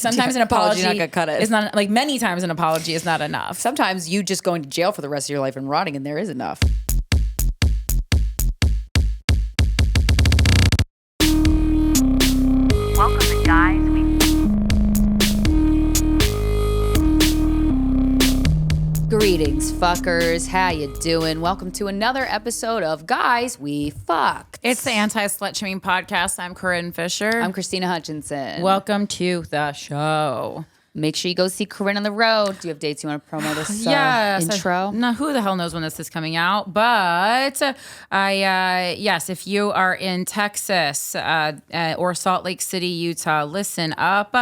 Sometimes an apology not gonna cut it. is not, like many times an apology is not enough. Sometimes you just going to jail for the rest of your life and rotting in there is enough. Welcome to Guys We Greetings, fuckers. How you doing? Welcome to another episode of Guys We Fucked. It's the Anti-Slut Shaming Podcast. I'm Corinne Fisher. I'm Krystyna Hutchinson. Welcome to the show. Make sure you go see Corinne on the road. Do you have dates you want to promo this Yes. intro? No, who the hell knows when this is coming out? But yes, if you are in Texas or Salt Lake City, Utah, listen up.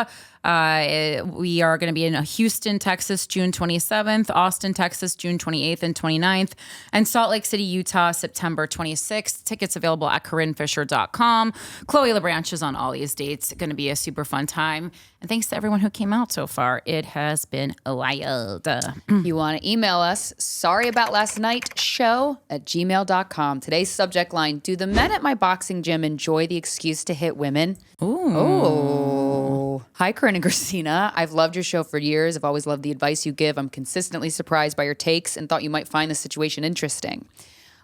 We are going to be in Houston, Texas, June 27th, Austin, Texas, June 28th and 29th, and Salt Lake City, Utah, September 26th. Tickets available at CorinneFisher.com. Chloe LeBranch is on all these dates. It's going to be a super fun time. And thanks to everyone who came out so far. It has been wild. You want to email us, SorryAboutLastNightShow at gmail.com. Today's subject line, do the men at my boxing gym enjoy the excuse to hit women? Ooh. Hi, Corinne and Krystyna. I've loved your show for years. I've always loved the advice you give. I'm consistently surprised by your takes and thought you might find the situation interesting.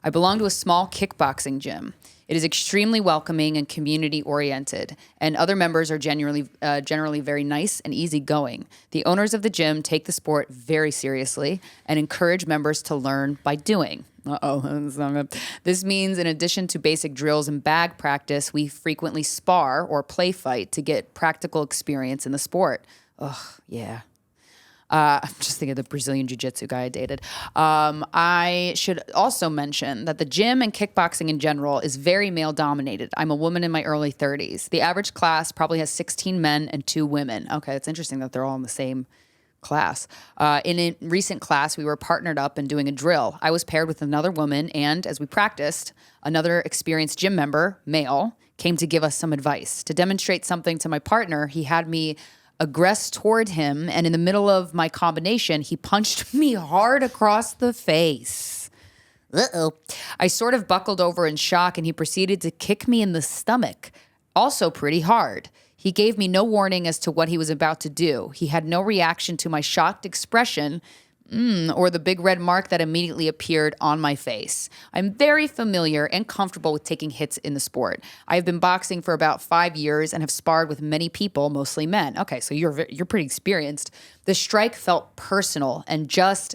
I belong to a small kickboxing gym. It is extremely welcoming and community-oriented, and other members are generally very nice and easygoing. The owners of the gym take the sport very seriously and encourage members to learn by doing. That's not good. This means in addition to basic drills and bag practice, we frequently spar or play fight to get practical experience in the sport. Ugh, yeah. I'm just thinking of the Brazilian jiu-jitsu guy I dated. I should also mention that the gym and kickboxing in general is very male-dominated. I'm a woman in my early 30s. The average class probably has 16 men and 2 women. Okay, it's interesting that they're all in the same class. In a recent class, we were partnered up and doing a drill. I was paired with another woman, and as we practiced, another experienced gym member, male, came to give us some advice. To demonstrate something to my partner, he had me aggress toward him, and in the middle of my combination, he punched me hard across the face. Uh-oh. I sort of buckled over in shock, and he proceeded to kick me in the stomach, also pretty hard. He gave me no warning as to what he was about to do. He had no reaction to my shocked expression or the big red mark that immediately appeared on my face. I'm very familiar and comfortable with taking hits in the sport. I have been boxing for about 5 years and have sparred with many people, mostly men. Okay, so you're pretty experienced. The strike felt personal and just ...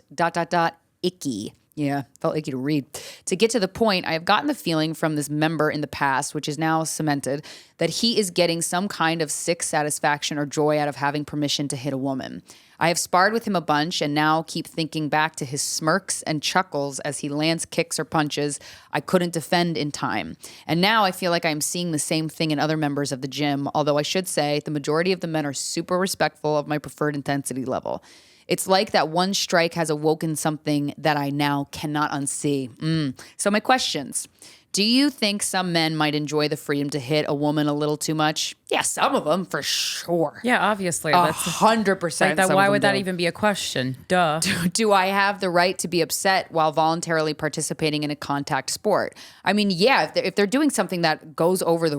icky. Yeah, felt icky to read. To get to the point, I have gotten the feeling from this member in the past, which is now cemented, that he is getting some kind of sick satisfaction or joy out of having permission to hit a woman. I have sparred with him a bunch and now keep thinking back to his smirks and chuckles as he lands kicks or punches I couldn't defend in time. And now I feel like I'm seeing the same thing in other members of the gym, although I should say the majority of the men are super respectful of my preferred intensity level. It's like that one strike has awoken something that I now cannot unsee. So my questions. Do you think some men might enjoy the freedom to hit a woman a little too much? Yeah, some of them, for sure. Yeah, obviously. 100%. Like that, why would that even be a question? Duh. Do I have the right to be upset while voluntarily participating in a contact sport? I mean, yeah, if they're doing something that goes over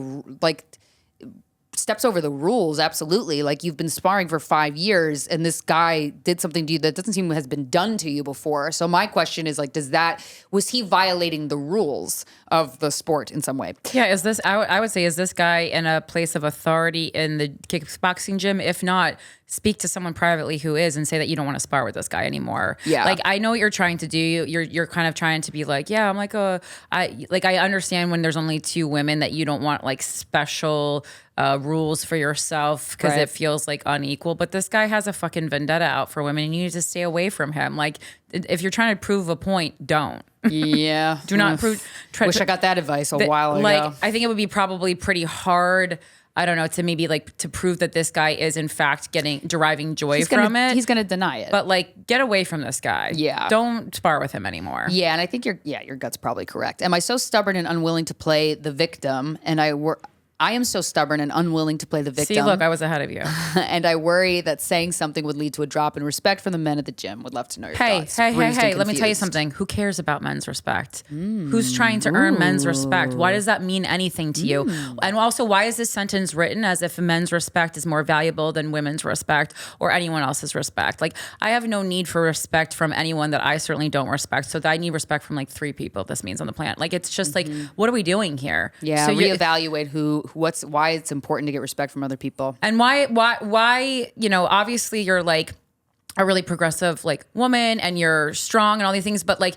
steps over the rules, absolutely. Like you've been sparring for 5 years and this guy did something to you that doesn't seem has been done to you before. So my question is like, was he violating the rules of the sport in some way? Yeah, I would say, is this guy in a place of authority in the kickboxing gym? If not, speak to someone privately who is and say that you don't want to spar with this guy anymore. Yeah. Like, I know what you're trying to do. You're kind of trying to be like, yeah, I'm like, I understand when there's only 2 women that you don't want like special rules for yourself because it feels like unequal. But this guy has a fucking vendetta out for women and you need to stay away from him. Like, if you're trying to prove a point, don't. Yeah. Do not prove. Wish I got that advice a while ago. Like, I think it would be probably pretty hard, I don't know, to maybe like to prove that this guy is in fact deriving joy from it. He's going to deny it. But like, get away from this guy. Yeah. Don't spar with him anymore. Yeah, and I think your gut's probably correct. Am I so stubborn and unwilling to play the victim and I I am so stubborn and unwilling to play the victim. See, look, I was ahead of you. And I worry that saying something would lead to a drop in respect for the men at the gym. Would love to know your thoughts. Hey, Bruised and let me tell you confused. something. Who cares about men's respect? Who's trying to earn men's respect? Why does that mean anything to you? And also, why is this sentence written as if men's respect is more valuable than women's respect or anyone else's respect? Like, I have no need for respect from anyone that I certainly don't respect. So that I need respect from like 3 people, this means on the planet. Like, it's just like, what are we doing here? Yeah, So reevaluate why it's important to get respect from other people. and why, you know, obviously you're like a really progressive like woman and you're strong and all these things, but like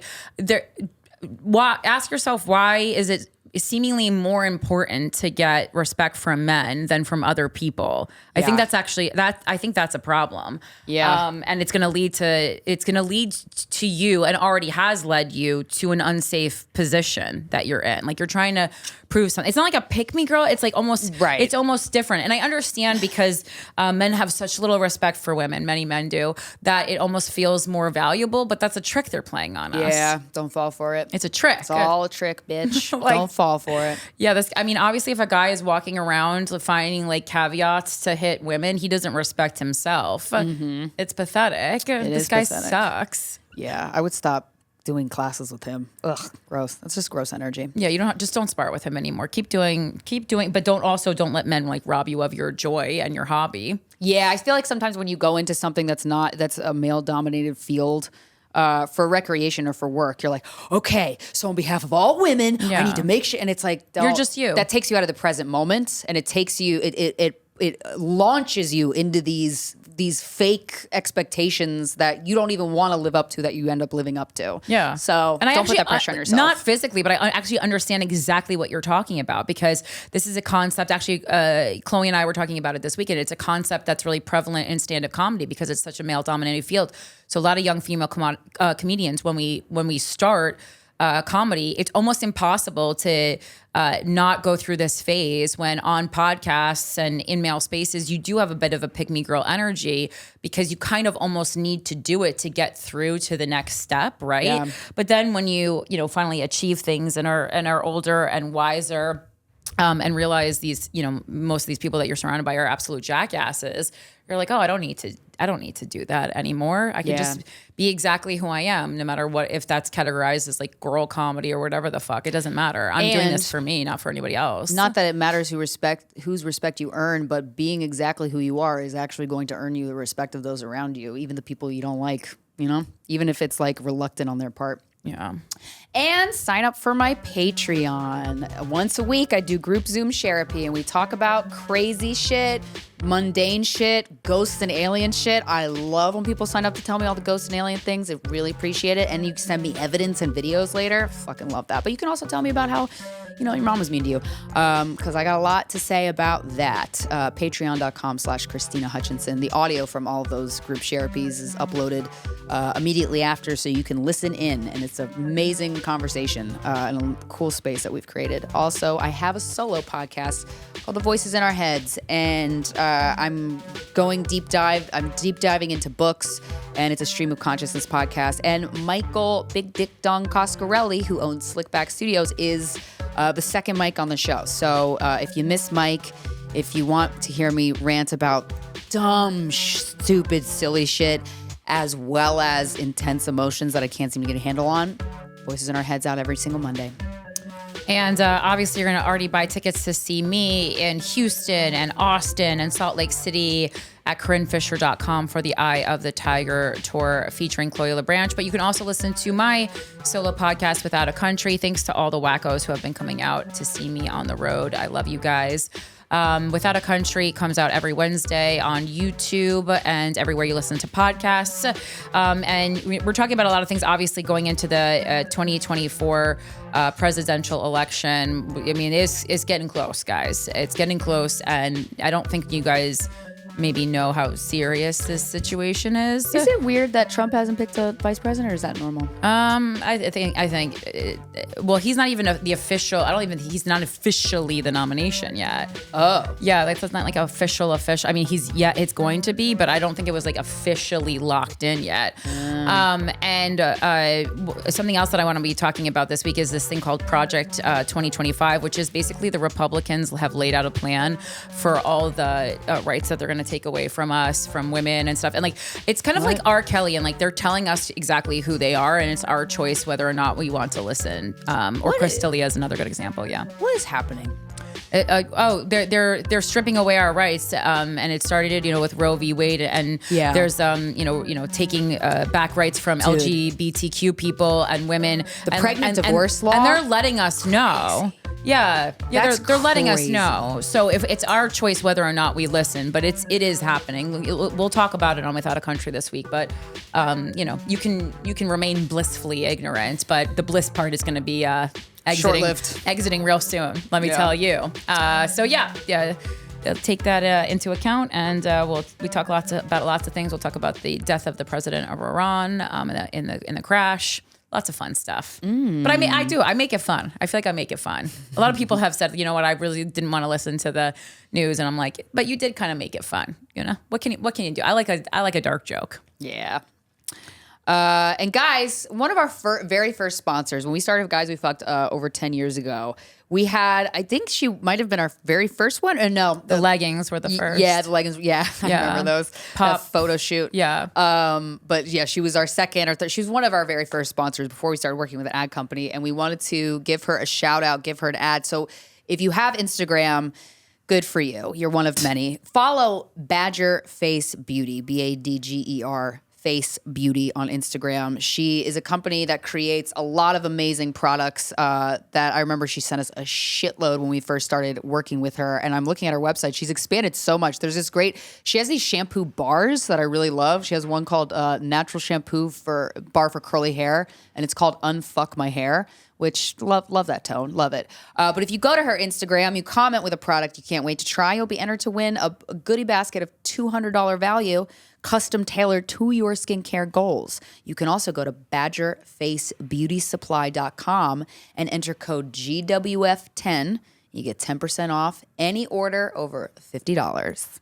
ask yourself, why is it seemingly more important to get respect from men than from other people? I think that's actually I think that's a problem. Yeah. And it's going to lead to you, and already has led you to an unsafe position that you're in. Like, you're trying to prove something. It's not like a pick me girl. It's like almost, right. It's almost different. And I understand because men have such little respect for women, many men do, that it almost feels more valuable, but that's a trick they're playing on us. Yeah, don't fall for it. It's a trick. It's all a trick, bitch. Like- Don't fall for it. Yeah, obviously if a guy is walking around finding like caveats to hit women, he doesn't respect himself. It's pathetic. This guy pathetic. sucks. Yeah, I would stop doing classes with him. Ugh, gross. That's just gross energy. Yeah, you don't spar with him anymore. Keep doing, but don't let men like rob you of your joy and your hobby. Yeah, I feel like sometimes when you go into something that's a male dominated field, for recreation or for work, you're like, okay, so on behalf of all women, I need to make sure. And it's like, You're just you. That takes you out of the present moment, and it takes you, it launches you into these fake expectations that you don't even want to live up to, that you end up living up to. Yeah. So and don't put that pressure on yourself. Not physically, but I actually understand exactly what you're talking about, because this is a concept. Actually, Chloe and I were talking about it this weekend. It's a concept that's really prevalent in stand-up comedy because it's such a male-dominated field. So a lot of young female comedians, when we start comedy, it's almost impossible to not go through this phase when on podcasts and in male spaces, you do have a bit of a pick-me girl energy, because you kind of almost need to do it to get through to the next step, right? Yeah. But then when you finally achieve things and are older and wiser, and realize these, most of these people that you're surrounded by are absolute jackasses, you're like, oh, I don't need to do that anymore. I can just be exactly who I am, no matter what, if that's categorized as like girl comedy or whatever the fuck, it doesn't matter. I'm doing this for me, not for anybody else. Not that it matters whose respect you earn, but being exactly who you are is actually going to earn you the respect of those around you, even the people you don't like, even if it's like reluctant on their part. Yeah. And sign up for my Patreon. Once a week, I do group Zoom therapy, and we talk about crazy shit, mundane shit, ghosts and alien shit. I love when people sign up to tell me all the ghosts and alien things. I really appreciate it. And you send me evidence and videos later. Fucking love that. But you can also tell me about how, your mom was mean to you. Because I got a lot to say about that. Patreon.com/Krystyna Hutchinson. The audio from all of those group therapies is uploaded immediately after, so you can listen in. And it's an amazing conversation and a cool space that we've created. Also, I have a solo podcast called The Voices in Our Heads, and I'm deep diving into books, and it's a stream of consciousness podcast. And Michael Big Dick Dong Coscarelli, who owns Slickback Studios, is the second Mike on the show. So if you miss Mike, if you want to hear me rant about dumb, stupid, silly shit, as well as intense emotions that I can't seem to get a handle on, Voices in Our Heads out every single Monday. And obviously, you're going to already buy tickets to see me in Houston and Austin and Salt Lake City at CorinneFisher.com for the Eye of the Tiger tour featuring Chloe LeBranch. But you can also listen to my solo podcast, Without a Country. Thanks to all the wackos who have been coming out to see me on the road. I love you guys. Without a Country comes out every Wednesday on YouTube and everywhere you listen to podcasts. And we're talking about a lot of things, obviously, going into the 2024 presidential election. I mean, it's getting close, guys. It's getting close, and I don't think you guys maybe know how serious this situation is. Is it weird that Trump hasn't picked a vice president, or is that normal? I think. Well, he's not even the official. He's not officially the nomination yet. Oh, yeah, that's not like official. I mean, it's going to be, but I don't think it was like officially locked in yet. And something else that I want to be talking about this week is this thing called Project 2025, which is basically the Republicans have laid out a plan for all the rights that they're going to take away from us, from women and stuff. And like, it's kind of like R. Kelly, and like they're telling us exactly who they are, and it's our choice whether or not we want to listen. Or Crystyna is another good example. Yeah. What is happening? They're stripping away our rights, and it started, with Roe v. Wade, and there's taking back rights from LGBTQ people and women. The pregnant divorce law, and they're letting us know. Yeah, they're letting us know. So if it's our choice whether or not we listen, but it is happening. We'll talk about it on Without a Country this week. But you can remain blissfully ignorant, but the bliss part is going to be exiting real soon. Let me tell you. They'll take that into account, and we talk about lots of things. We'll talk about the death of the president of Iran in the crash. Lots of fun stuff. But I make it fun. I feel like I make it fun. A lot of people have said, I really didn't want to listen to the news, and I'm like, but you did kind of make it fun. What can you do? I like a dark joke. Yeah. And guys, one of our very first sponsors, when we started Guys We Fucked over 10 years ago, we had, I think she might have been our very first one. Or no. The leggings were the first. Yeah, the leggings. Yeah, I remember those. That photo shoot. Yeah. But yeah, she was our second or third. She was one of our very first sponsors before we started working with an ad company. And we wanted to give her a shout out, give her an ad. So if you have Instagram, good for you. You're one of many. Follow Badger Face Beauty, BADGER Face Beauty on Instagram. She is a company that creates a lot of amazing products that I remember she sent us a shitload when we first started working with her. And I'm looking at her website. She's expanded so much. She has these shampoo bars that I really love. She has one called Natural Shampoo Bar for Curly Hair, and it's called Unfuck My Hair, which love that tone. Love it. But if you go to her Instagram, you comment with a product you can't wait to try, you'll be entered to win a goodie basket of $200 value, custom tailored to your skincare goals. You can also go to badgerfacebeautysupply.com and enter code GWF10. You get 10% off any order over $50.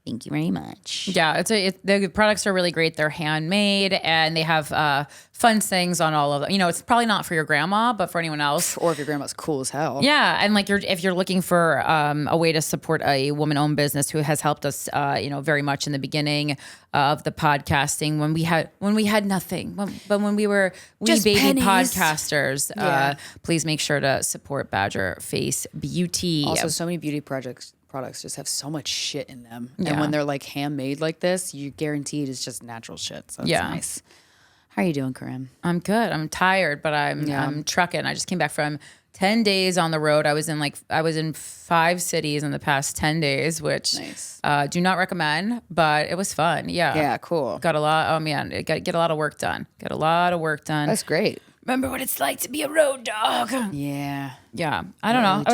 Thank you very much. Yeah, the products are really great. They're handmade, and they have fun things on all of them. It's probably not for your grandma, but for anyone else. Or if your grandma's cool as hell. Yeah, and if you're looking for a way to support a woman-owned business who has helped us, very much in the beginning of the podcasting when we had nothing, but when we were baby pennies. Podcasters, please make sure to support Badger Face Beauty. Also, so many beauty products just have so much shit in them. And when they're like handmade like this, you're guaranteed it's just natural shit. So that's nice. How are you doing, Corinne? I'm good. I'm tired, but I'm trucking. I just came back from 10 days on the road. I was in 5 cities in the past 10 days, which do not recommend, but it was fun. Yeah. Yeah, cool. Got a lot. Oh man, get a lot of work done. That's great. Remember what it's like to be a road dog. Yeah. Yeah. I don't know. I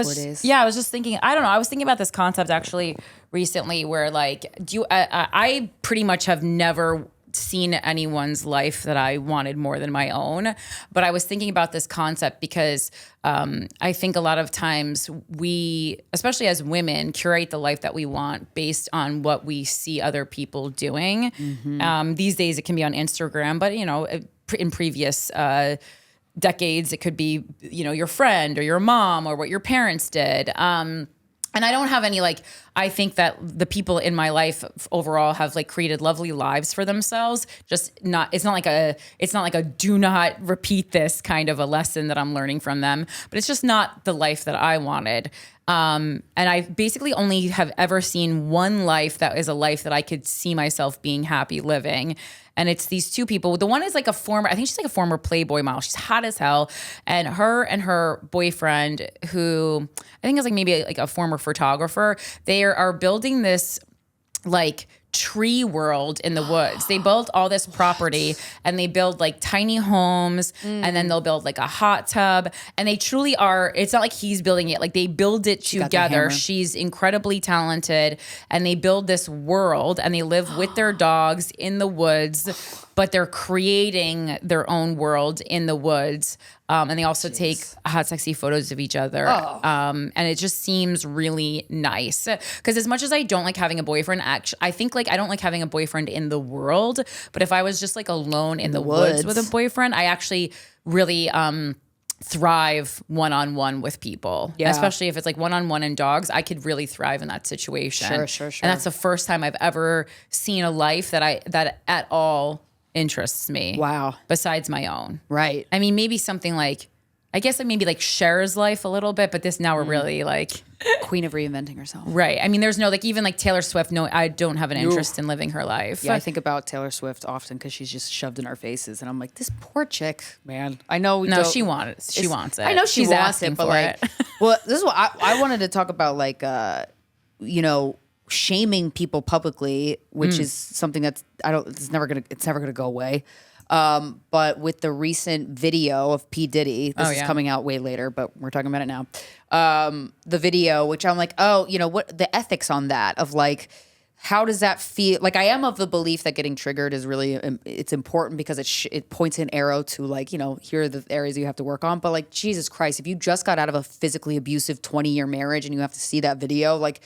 was just thinking, I don't know. I was thinking about this concept actually recently where I pretty much have never seen anyone's life that I wanted more than my own. But I was thinking about this concept because I think a lot of times we, especially as women, curate the life that we want based on what we see other people doing. Mm-hmm. These days it can be on Instagram, but in previous decades, it could be, your friend or your mom or what your parents did. And I don't have any, I think that the people in my life overall have created lovely lives for themselves. It's not like a do not repeat this kind of a lesson that I'm learning from them, but it's just not the life that I wanted. And I basically only have ever seen one life that is a life that I could see myself being happy living. And it's these two people. The one is I think she's a former Playboy model. She's hot as hell. And her boyfriend, who I think is maybe a former photographer, they are building this tree world in the woods. They built all this property and they build like tiny homes and then they'll build like a hot tub, and they truly are, it's not like he's building it, like they build it together. She's incredibly talented, and they build this world and they live with their dogs in the woods, but they're creating their own world in the woods. And they also take hot, sexy photos of each other. And it just seems really nice. Because as much as I don't like having a boyfriend, I think like I don't like having a boyfriend in the world. But if I was just like alone in the woods with a boyfriend, I actually really thrive one-on-one with people. Yeah. Especially if it's like one-on-one and dogs, I could really thrive in that situation. Sure. And that's the first time I've ever seen a life that at all interests me. Wow. Besides my own. Right. I mean, maybe something like, I guess maybe like Cher's life a little bit, but this now we're really like queen of reinventing herself. Right. I mean, there's no like even like Taylor Swift. No, I don't have an interest in living her life. Yeah, I think about Taylor Swift often because she's just shoved in our faces, and I'm like, this poor chick, man. I know. She wants it. I know she's asking for it. Well, this is what I wanted to talk about, like, shaming people publicly, which is something that's it's never gonna go away. But with the recent video of P. Diddy, this is coming out way later, but we're talking about it now. The video, which I'm like, what the ethics on that of like, how does that feel? Like, I am of the belief that getting triggered is really, it's important because it points an arrow to like, here are the areas you have to work on. But like, Jesus Christ, if you just got out of a physically abusive 20-year marriage and you have to see that video, like,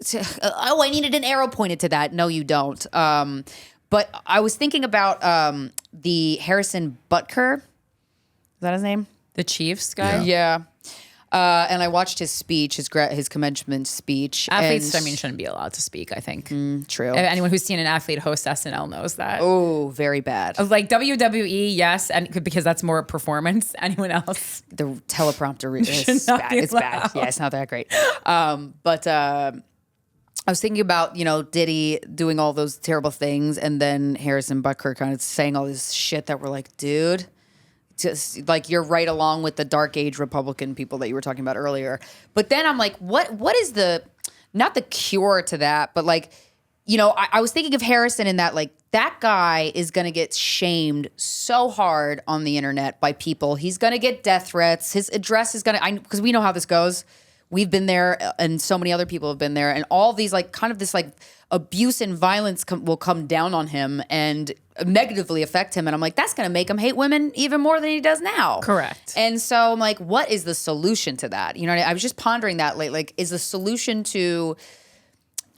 I needed an arrow pointed to that. No, you don't. But I was thinking about the Harrison Butker. Is that his name? The Chiefs guy? Yeah. And I watched his speech, his commencement speech. Athletes, shouldn't be allowed to speak, I think. True. Anyone who's seen an athlete host SNL knows that. Oh, very bad. Like WWE, yes, and because that's more performance. Anyone else? The teleprompter is bad. It's bad. Yeah, it's not that great. But I was thinking about, Diddy doing all those terrible things, and then Harrison Butker kind of saying all this shit that we're like, dude, just like, you're right along with the dark age Republican people that you were talking about earlier. But then I'm like, what is not the cure to that, but like, I was thinking of Harrison in that, like, that guy is going to get shamed so hard on the internet by people. He's going to get death threats. His address is going to, because we know how this goes. We've been there, and so many other people have been there, and all these like kind of this like abuse and violence will come down on him and negatively affect him. And I'm like, that's going to make him hate women even more than he does now. Correct. And so I'm like, what is the solution to that? I was just pondering that lately. Like, is the solution to,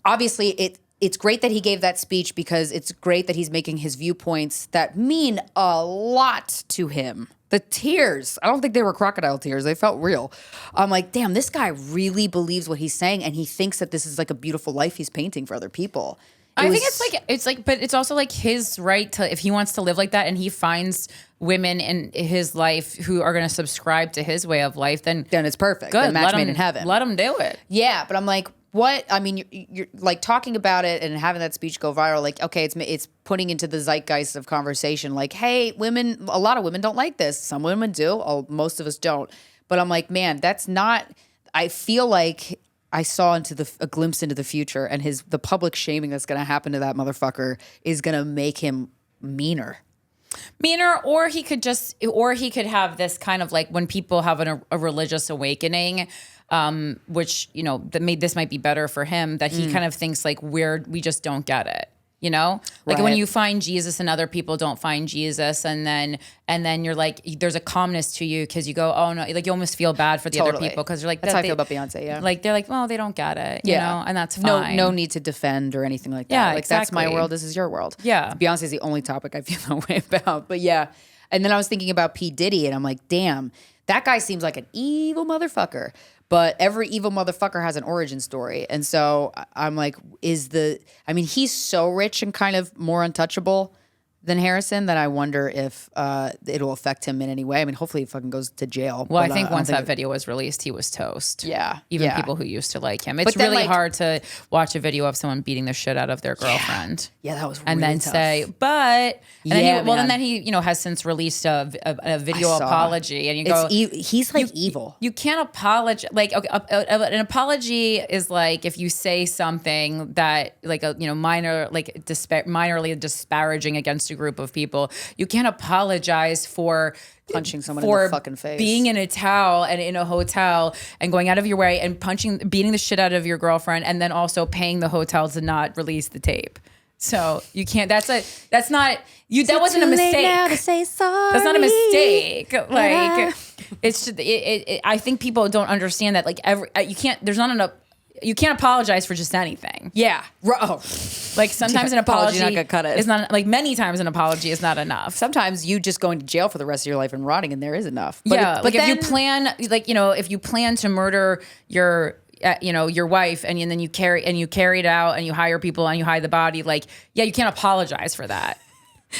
obviously it's great that he gave that speech because it's great that he's making his viewpoints that mean a lot to him. The tears, I don't think they were crocodile tears. They felt real. I'm like, damn, this guy really believes what he's saying, and he thinks that this is like a beautiful life he's painting for other people. I think it's like, but it's also like his right to, if he wants to live like that and he finds women in his life who are going to subscribe to his way of life, then it's perfect. Good. Match made in heaven. Let him do it. Yeah, but I'm like, what? I mean, you're like talking about it and having that speech go viral. Like, okay, it's putting into the zeitgeist of conversation. Like, hey, women, a lot of women don't like this. Some women do. Most of us don't. But I'm like, man, that's not. I feel like I saw a glimpse into the future, and the public shaming that's going to happen to that motherfucker is going to make him meaner. Or he could have this kind of like when people have a religious awakening. Which, this might be better for him, that he kind of thinks like we just don't get it, like when you find Jesus and other people don't find Jesus, and then you're like, there's a calmness to you because you go, oh no, like you almost feel bad for the other people because you're like, that's how I feel about Beyonce. Yeah, like they're like, well, they don't get it, you know, and that's fine. No need to defend or anything like that. Yeah, like exactly. That's my world. This is your world. Yeah, Beyonce is the only topic I feel that way about. But yeah, and then I was thinking about P. Diddy, and I'm like, damn, that guy seems like an evil motherfucker. But every evil motherfucker has an origin story. And so I'm like, he's so rich and kind of more untouchable than Harrison that I wonder if it'll affect him in any way. I mean, hopefully he fucking goes to jail. Well, I think once that video was released, he was toast. Yeah. Even people who used to like him. It's really hard to watch a video of someone beating the shit out of their girlfriend. Yeah, that was really and then tough. say, but and then he has since released a video apology, and you go, he's like evil. You can't apologize. Like an apology is like if you say something that like minorly disparaging against a group of people, you can't apologize for punching someone in the fucking face, being in a towel and in a hotel and going out of your way and beating the shit out of your girlfriend, and then also paying the hotel to not release the tape. So you can't. That wasn't a mistake. Now to say sorry. That's not a mistake. Like it's just, I think people don't understand that. Like you can't. There's not enough. You can't apologize for just anything. Yeah. Like sometimes an apology not gonna cut it. is not, like many times an apology is not enough. Sometimes you just going to jail for the rest of your life and rotting, and there is enough. But if you plan to murder your wife and then you carry it out and you hire people and you hide the body, like, yeah, you can't apologize for that.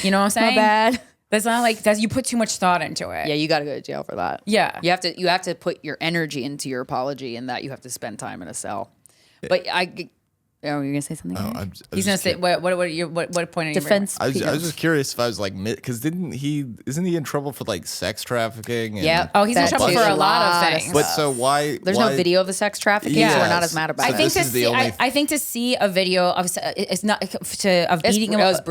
You know what I'm saying? My bad. That's not like you put too much thought into it. Yeah, you got to go to jail for that. Yeah. You have to put your energy into your apology, and that you have to spend time in a cell. But you're gonna say something? He's gonna say what point are you defense? I was just curious if I was like, because isn't he in trouble for like sex trafficking? Yeah. Oh, he's in trouble for a lot of things. But so why? There's no video of the sex trafficking, so we're not as mad about it. I think to see a video of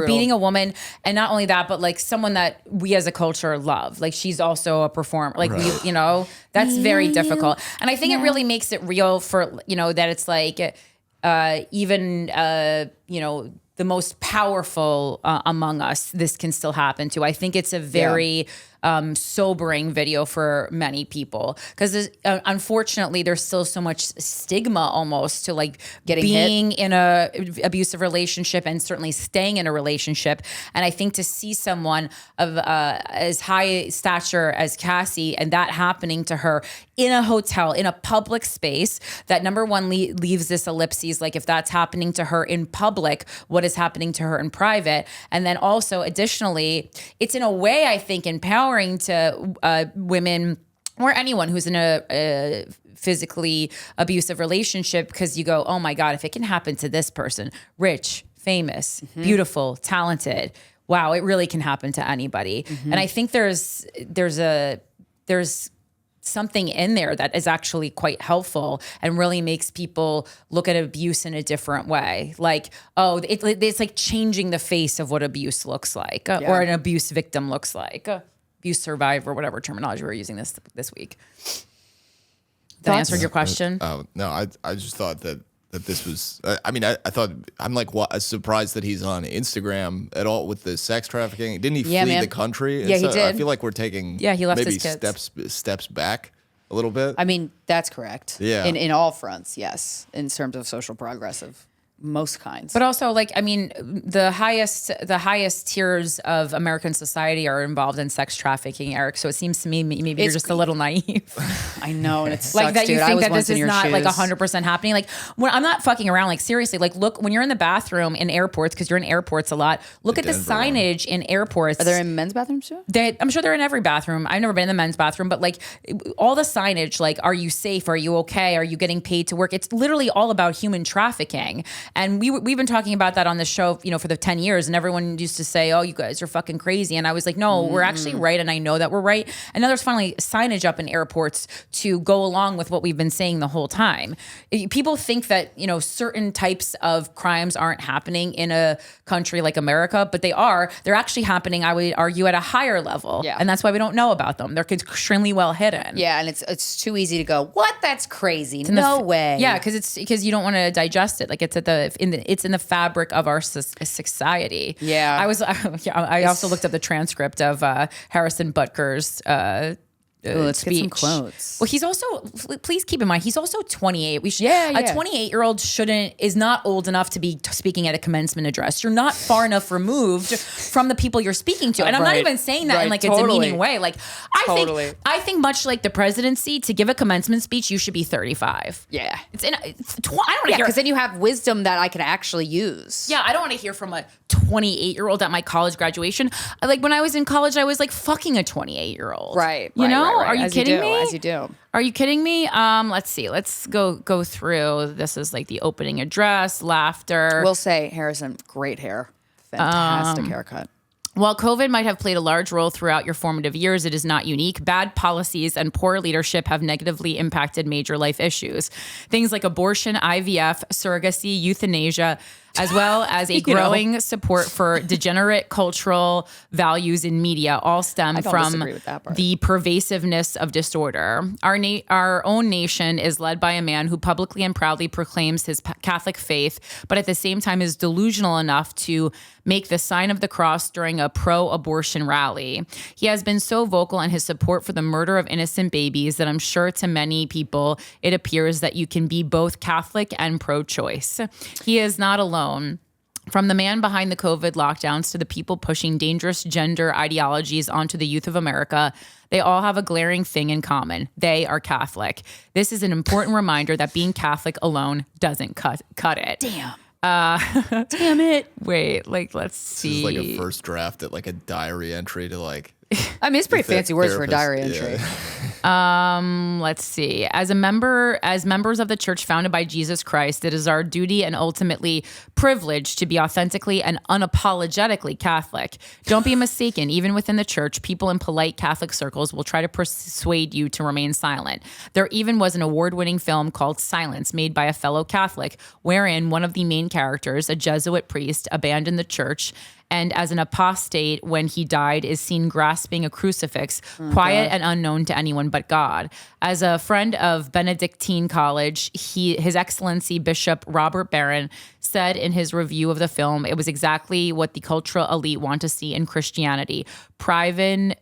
beating a woman, and not only that, but like someone that we as a culture love. Like she's also a performer. Like that's very difficult. And I think it really makes it real for that it's like. Even the most powerful among us, this can still happen to. I think it's a very sobering video for many people because unfortunately there's still so much stigma almost to like being in a abusive relationship and certainly staying in a relationship. And I think to see someone of as high stature as Cassie and that happening to her in a hotel, in a public space, that number one leaves this ellipses, like if that's happening to her in public, what is happening to her in private? And then also additionally, it's in a way, I think, empowering to women or anyone who's in a physically abusive relationship, because you go, oh my God, if it can happen to this person, rich, famous, beautiful, talented, wow, it really can happen to anybody. And I think there's something in there that is actually quite helpful and really makes people look at abuse in a different way. Like, oh, it's like changing the face of what abuse looks like or an abuse victim looks like. Abuse survivor, whatever terminology we're using this week. That answered your question? No, I just thought that this was, I thought, I'm like, what, surprised that he's on Instagram at all with the sex trafficking. Didn't he flee the country? Yeah, he did. I feel like we're taking he left maybe his kids. steps back a little bit. I mean, that's correct. Yeah. In all fronts, yes. In terms of social progress of most kinds. But also, like, I mean, the highest tiers of American society are involved in sex trafficking, Eric. So it seems to me maybe you're just a little naive. I know, and it sucks, like that you dude. think that this is not like 100% happening. Like, when I'm not fucking around. Like, seriously, like, look, when you're in the bathroom in airports, because you're in airports a lot, look at the signage in airports. Are there in men's bathrooms too? I'm sure they're in every bathroom. I've never been in the men's bathroom, but like all the signage, like, are you safe? Are you okay? Are you getting paid to work? It's literally all about human trafficking. And we've been talking about that on the show, for the 10 years, and everyone used to say, oh, you guys are fucking crazy. And I was like, no, we're actually right. And I know that we're right. And now there's finally signage up in airports to go along with what we've been saying the whole time. People think that, certain types of crimes aren't happening in a country like America, but they are. They're actually happening, I would argue, at a higher level. Yeah. And that's why we don't know about them. They're extremely well hidden. Yeah, and it's too easy to go, what? That's crazy. No way. Yeah, because you don't want to digest it. Like it's in the fabric of our society. Yeah. I also looked up the transcript of Harrison Butker's let's speech. get some quotes. Well, he's also, please keep in mind, he's also 28. A 28-year-old is not old enough to be speaking at a commencement address. You're not far enough removed from the people you're speaking to. And I'm not even saying that in like a demeaning way. Like, I think much like the presidency, to give a commencement speech, you should be 35. Yeah. I don't want to hear. Because then you have wisdom that I can actually use. Yeah, I don't want to hear from a 28-year-old at my college graduation. Like when I was in college, I was like fucking a 28-year-old. Right. You know? Right. Are you kidding me? As you do. Are you kidding me? Let's see. Let's go through. This is like the opening address, laughter. We'll say, Harrison, great hair. Fantastic haircut. While COVID might have played a large role throughout your formative years, it is not unique. Bad policies and poor leadership have negatively impacted major life issues. Things like abortion, IVF, surrogacy, euthanasia, as well as a growing support for degenerate cultural values in media, all stem from the pervasiveness of disorder. Our own nation is led by a man who publicly and proudly proclaims his Catholic faith, but at the same time is delusional enough to make the sign of the cross during a pro-abortion rally. He has been so vocal in his support for the murder of innocent babies that I'm sure to many people it appears that you can be both Catholic and pro-choice. He is not alone. From the man behind the COVID lockdowns to the people pushing dangerous gender ideologies onto the youth of America, they all have a glaring thing in common. They are Catholic. This is an important reminder that being Catholic alone doesn't cut it. Damn. Damn it. Wait, like, let's see. This is like a first draft at like a diary entry to like. I mean, it's pretty fancy words for a diary entry. Let's see. As members of the church founded by Jesus Christ, it is our duty and ultimately privilege to be authentically and unapologetically Catholic. Don't be mistaken. Even within the church, people in polite Catholic circles will try to persuade you to remain silent. There even was an award-winning film called Silence, made by a fellow Catholic, wherein one of the main characters, a Jesuit priest, abandoned the church and as an apostate when he died is seen grasping a crucifix, quiet and unknown to anyone but God. As a friend of Benedictine College, His Excellency Bishop Robert Barron said in his review of the film, it was exactly what the cultural elite want to see in Christianity: private,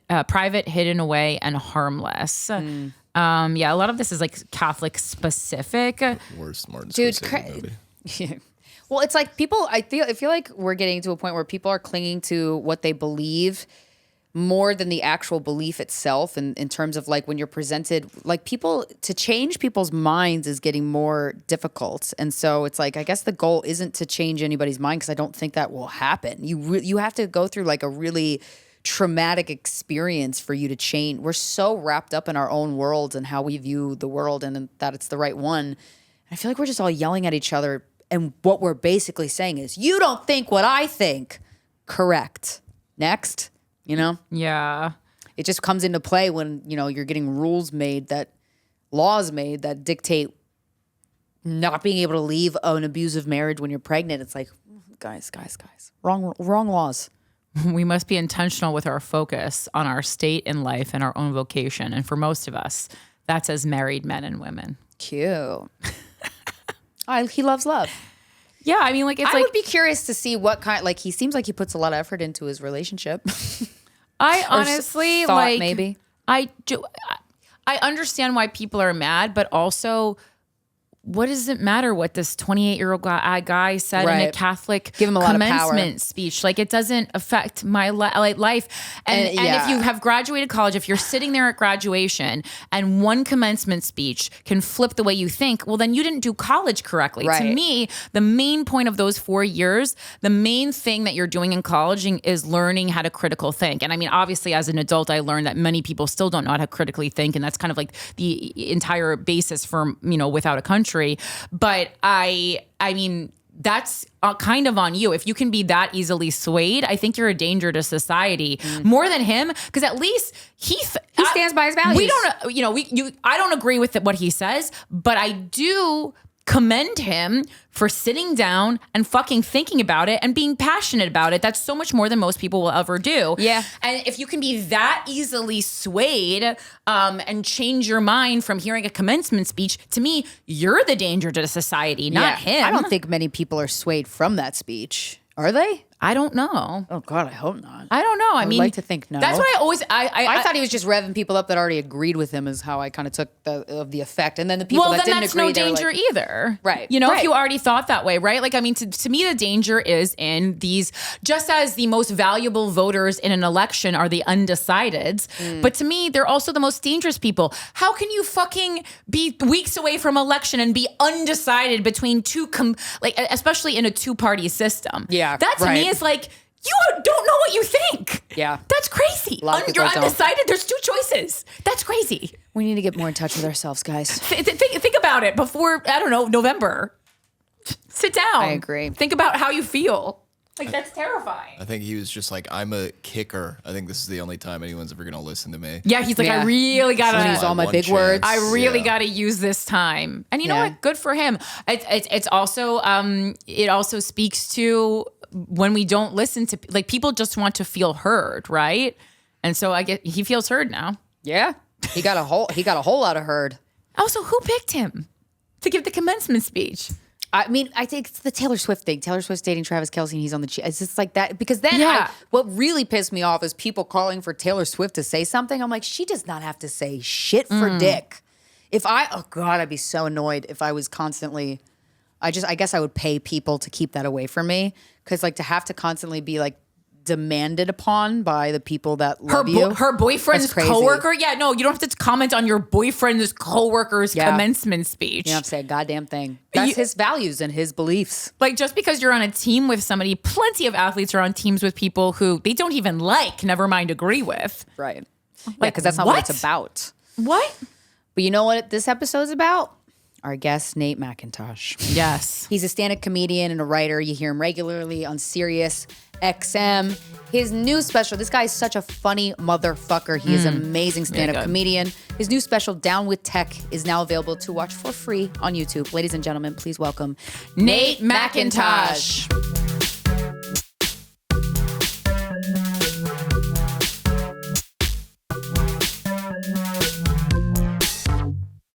hidden away, and harmless. Yeah, a lot of this is like Catholic specific. Worst Martin Dude, Scorsese movie. Well, it's like people, I feel like we're getting to a point where people are clinging to what they believe more than the actual belief itself in terms of like when you're presented, like people, to change people's minds is getting more difficult. And so it's like, I guess the goal isn't to change anybody's mind because I don't think that will happen. You have to go through like a really traumatic experience for you to change. We're so wrapped up in our own worlds and how we view the world and that it's the right one. I feel like we're just all yelling at each other. And what we're basically saying is, you don't think what I think. Correct. Next, you know? Yeah. It just comes into play when, you know, you're getting laws made that dictate not being able to leave an abusive marriage when you're pregnant. It's like, guys. Wrong laws. We must be intentional with our focus on our state in life and our own vocation. And for most of us, that's as married men and women. Cute. He loves love. Yeah, I mean, like, it's I would be curious to see what kind. Like, he seems like he puts a lot of effort into his relationship. I honestly like. Maybe I understand why people are mad, but also, what does it matter what this 28-year-old guy said in a Catholic Give him a lot of power. commencement speech? Like, it doesn't affect my life. And if you have graduated college, if you're sitting there at graduation and one commencement speech can flip the way you think, well, then you didn't do college correctly. Right. To me, the main point of those 4 years, the main thing that you're doing in college is learning how to critical think. And I mean, obviously, as an adult, I learned that many people still don't know how to critically think. And that's kind of like the entire basis for, you know, Without a Country. But I mean, that's kind of on you. If you can be that easily swayed, I think you're a danger to society more than him. Because at least he stands by his values. We don't, you know, I don't agree with what he says, but I do commend him for sitting down and fucking thinking about it and being passionate about it. That's so much more than most people will ever do. Yeah. And if you can be that easily swayed and change your mind from hearing a commencement speech, to me, you're the danger to society, not him. I don't think many people are swayed from that speech. Are they? I don't know. Oh God, I hope not. I don't know. I mean, like to think no. That's what I always. I thought he was just revving people up that already agreed with him. Is how I kind of took the effect, and then the people that didn't agree. Well, then that's no danger either, right? You know, right. if you already thought that way, right? Like, I mean, to me, the danger is in these. Just as the most valuable voters in an election are the undecideds, but to me, they're also the most dangerous people. How can you fucking be weeks away from election and be undecided between two, especially in a two-party system? Yeah, that to me is like, you don't know what you think. Yeah. That's crazy. You're undecided. There's two choices. That's crazy. We need to get more in touch with ourselves, guys. Think about it before, I don't know, November. Sit down. I agree. Think about how you feel. Like, that's terrifying. I think he was just like, I'm a kicker. I think this is the only time anyone's ever going to listen to me. Yeah, he's like, I really got to use all my big words. I really got to use this time. And you know what? Good for him. It's also, it also speaks to when we don't listen to, like, people just want to feel heard, right? And so I get, he feels heard now. Yeah. He got a whole lot of heard. Also, who picked him to give the commencement speech? I mean, I think it's the Taylor Swift thing. Taylor Swift's dating Travis Kelce and he's on the It's just like that. Because then what really pissed me off is people calling for Taylor Swift to say something. I'm like, she does not have to say shit for dick. Oh God, I'd be so annoyed if I was constantly, I guess I would pay people to keep that away from me. Because like to have to constantly be like demanded upon by the people that love you. Her boyfriend's coworker? Yeah, no, you don't have to comment on your boyfriend's coworker's commencement speech. You don't have to say a goddamn thing. That's his values and his beliefs. Like, just because you're on a team with somebody, plenty of athletes are on teams with people who they don't even like, never mind agree with. Right. Like, because that's not what it's about. What? But you know what this episode's about? Our guest, Nate McIntosh. Yes. He's a stand-up comedian and a writer. You hear him regularly on Sirius XM. His new special, this guy is such a funny motherfucker. He is an amazing stand-up comedian. His new special, Down with Tech, is now available to watch for free on YouTube. Ladies and gentlemen, please welcome Nate McIntosh.